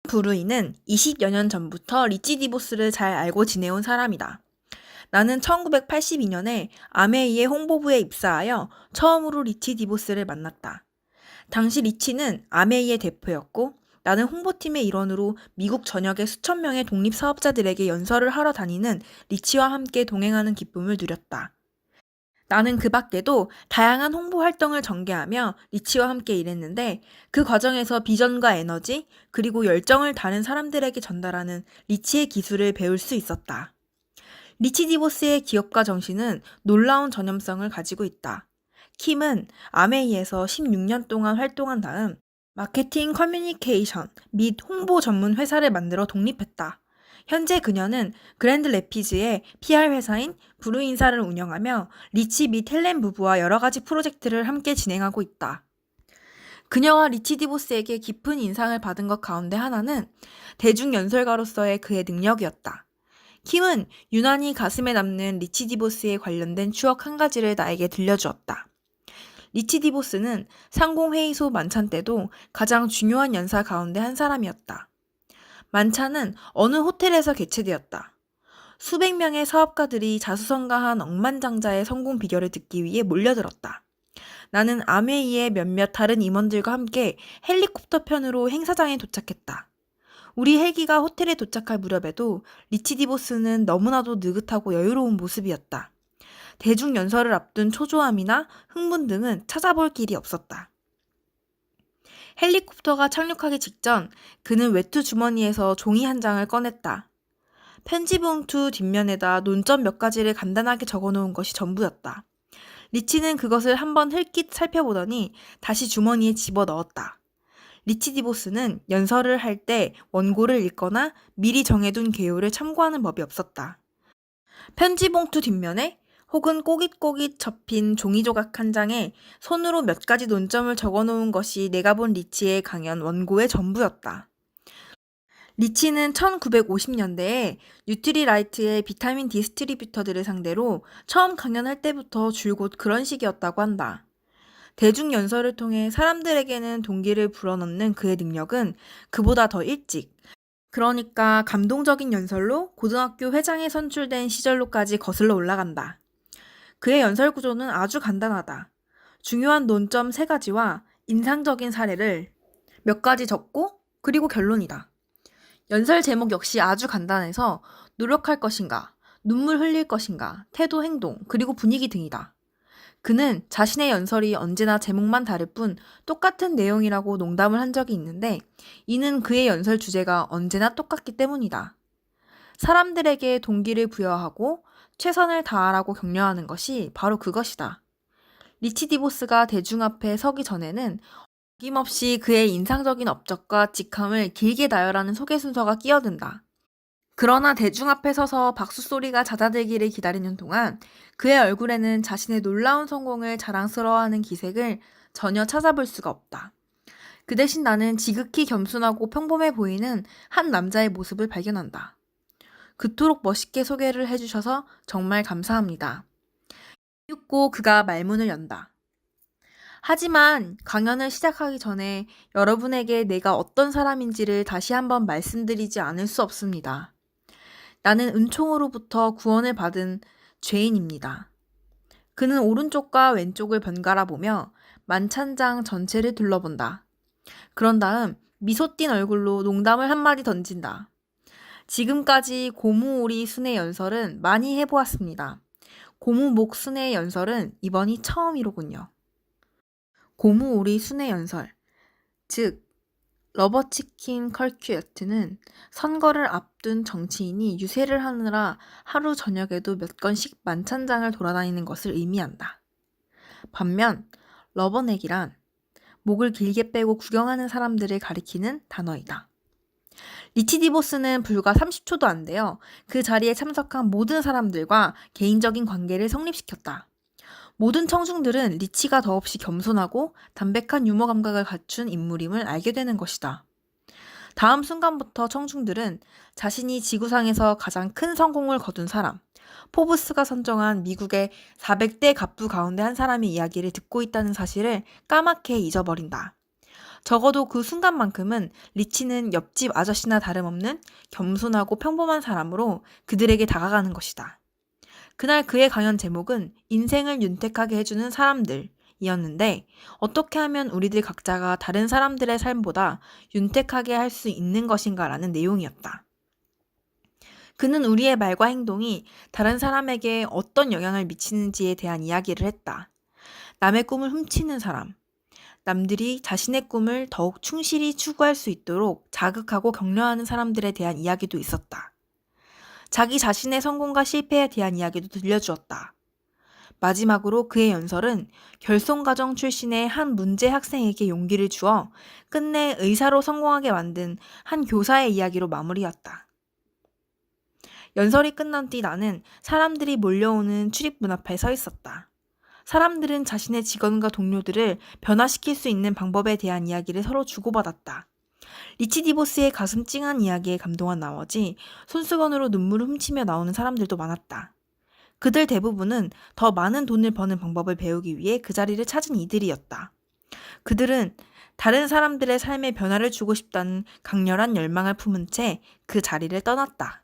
브루이는 20여 년 전부터 리치 디보스를 잘 알고 지내온 사람이다. 나는 1982년에 아메이의 홍보부에 입사하여 처음으로 리치 디보스를 만났다. 당시 리치는 아메이의 대표였고 나는 홍보팀의 일원으로 미국 전역의 수천 명의 독립사업자들에게 연설을 하러 다니는 리치와 함께 동행하는 기쁨을 누렸다. 나는 그 밖에도 다양한 홍보 활동을 전개하며 리치와 함께 일했는데 그 과정에서 비전과 에너지 그리고 열정을 다른 사람들에게 전달하는 리치의 기술을 배울 수 있었다. 리치 디보스의 기업가 정신은 놀라운 전염성을 가지고 있다. 킴은 아메이에서 16년 동안 활동한 다음 마케팅 커뮤니케이션 및 홍보 전문 회사를 만들어 독립했다. 현재 그녀는 그랜드 레피즈의 PR 회사인 브루인사를 운영하며 리치 및 헬렌 부부와 여러 가지 프로젝트를 함께 진행하고 있다. 그녀와 리치 디보스에게 깊은 인상을 받은 것 가운데 하나는 대중연설가로서의 그의 능력이었다. 킴은 유난히 가슴에 남는 리치 디보스에 관련된 추억 한 가지를 나에게 들려주었다. 리치 디보스는 상공회의소 만찬 때도 가장 중요한 연사 가운데 한 사람이었다. 만찬은 어느 호텔에서 개최되었다. 수백 명의 사업가들이 자수성가한 억만장자의 성공 비결을 듣기 위해 몰려들었다. 나는 아메이의 몇몇 다른 임원들과 함께 헬리콥터 편으로 행사장에 도착했다. 우리 헬기가 호텔에 도착할 무렵에도 리치 디보스는 너무나도 느긋하고 여유로운 모습이었다. 대중 연설을 앞둔 초조함이나 흥분 등은 찾아볼 길이 없었다. 헬리콥터가 착륙하기 직전 그는 외투 주머니에서 종이 한 장을 꺼냈다. 편지 봉투 뒷면에다 논점 몇 가지를 간단하게 적어놓은 것이 전부였다. 리치는 그것을 한번 흘낏 살펴보더니 다시 주머니에 집어넣었다. 리치 디보스는 연설을 할 때 원고를 읽거나 미리 정해둔 개요를 참고하는 법이 없었다. 편지 봉투 뒷면에 혹은 꼬깃꼬깃 접힌 종이 조각 한 장에 손으로 몇 가지 논점을 적어놓은 것이 내가 본 리치의 강연 원고의 전부였다. 리치는 1950년대에 뉴트리라이트의 비타민 디스트리뷰터들을 상대로 처음 강연할 때부터 줄곧 그런 식이었다고 한다. 대중연설을 통해 사람들에게는 동기를 불어넣는 그의 능력은 그보다 더 일찍, 그러니까 감동적인 연설로 고등학교 회장에 선출된 시절로까지 거슬러 올라간다. 그의 연설 구조는 아주 간단하다. 중요한 논점 3가지와 인상적인 사례를 몇 가지 적고 그리고 결론이다. 연설 제목 역시 아주 간단해서 노력할 것인가, 눈물 흘릴 것인가, 태도 행동, 그리고 분위기 등이다. 그는 자신의 연설이 언제나 제목만 다를 뿐 똑같은 내용이라고 농담을 한 적이 있는데 이는 그의 연설 주제가 언제나 똑같기 때문이다. 사람들에게 동기를 부여하고 최선을 다하라고 격려하는 것이 바로 그것이다. 리치 디보스가 대중 앞에 서기 전에는 어김없이 그의 인상적인 업적과 직함을 길게 나열하는 소개 순서가 끼어든다. 그러나 대중 앞에 서서 박수 소리가 잦아들기를 기다리는 동안 그의 얼굴에는 자신의 놀라운 성공을 자랑스러워하는 기색을 전혀 찾아볼 수가 없다. 그 대신 나는 지극히 겸손하고 평범해 보이는 한 남자의 모습을 발견한다. 그토록 멋있게 소개를 해주셔서 정말 감사합니다. 웃고 그가 말문을 연다. 하지만 강연을 시작하기 전에 여러분에게 내가 어떤 사람인지를 다시 한번 말씀드리지 않을 수 없습니다. 나는 은총으로부터 구원을 받은 죄인입니다. 그는 오른쪽과 왼쪽을 번갈아 보며 만찬장 전체를 둘러본다. 그런 다음 미소 띤 얼굴로 농담을 한마디 던진다. 지금까지 고무오리 순회 연설은 많이 해보았습니다. 고무목 순회 연설은 이번이 처음이로군요. 고무오리 순회 연설, 즉 러버치킨 컬큐어트는 선거를 앞둔 정치인이 유세를 하느라 하루 저녁에도 몇 건씩 만찬장을 돌아다니는 것을 의미한다. 반면 러버넥이란 목을 길게 빼고 구경하는 사람들을 가리키는 단어이다. 리치 디보스는 불과 30초도 안 되어 그 자리에 참석한 모든 사람들과 개인적인 관계를 성립시켰다. 모든 청중들은 리치가 더없이 겸손하고 담백한 유머 감각을 갖춘 인물임을 알게 되는 것이다. 다음 순간부터 청중들은 자신이 지구상에서 가장 큰 성공을 거둔 사람, 포브스가 선정한 미국의 400대 갑부 가운데 한 사람의 이야기를 듣고 있다는 사실을 까맣게 잊어버린다. 적어도 그 순간만큼은 리치는 옆집 아저씨나 다름없는 겸손하고 평범한 사람으로 그들에게 다가가는 것이다. 그날 그의 강연 제목은 인생을 윤택하게 해주는 사람들이었는데 어떻게 하면 우리들 각자가 다른 사람들의 삶보다 윤택하게 할 수 있는 것인가라는 내용이었다. 그는 우리의 말과 행동이 다른 사람에게 어떤 영향을 미치는지에 대한 이야기를 했다. 남의 꿈을 훔치는 사람, 남들이 자신의 꿈을 더욱 충실히 추구할 수 있도록 자극하고 격려하는 사람들에 대한 이야기도 있었다. 자기 자신의 성공과 실패에 대한 이야기도 들려주었다. 마지막으로 그의 연설은 결손가정 출신의 한 문제 학생에게 용기를 주어 끝내 의사로 성공하게 만든 한 교사의 이야기로 마무리였다. 연설이 끝난 뒤 나는 사람들이 몰려오는 출입문 앞에 서 있었다. 사람들은 자신의 직원과 동료들을 변화시킬 수 있는 방법에 대한 이야기를 서로 주고받았다. 리치 디보스의 가슴 찡한 이야기에 감동한 나머지 손수건으로 눈물을 훔치며 나오는 사람들도 많았다. 그들 대부분은 더 많은 돈을 버는 방법을 배우기 위해 그 자리를 찾은 이들이었다. 그들은 다른 사람들의 삶에 변화를 주고 싶다는 강렬한 열망을 품은 채 그 자리를 떠났다.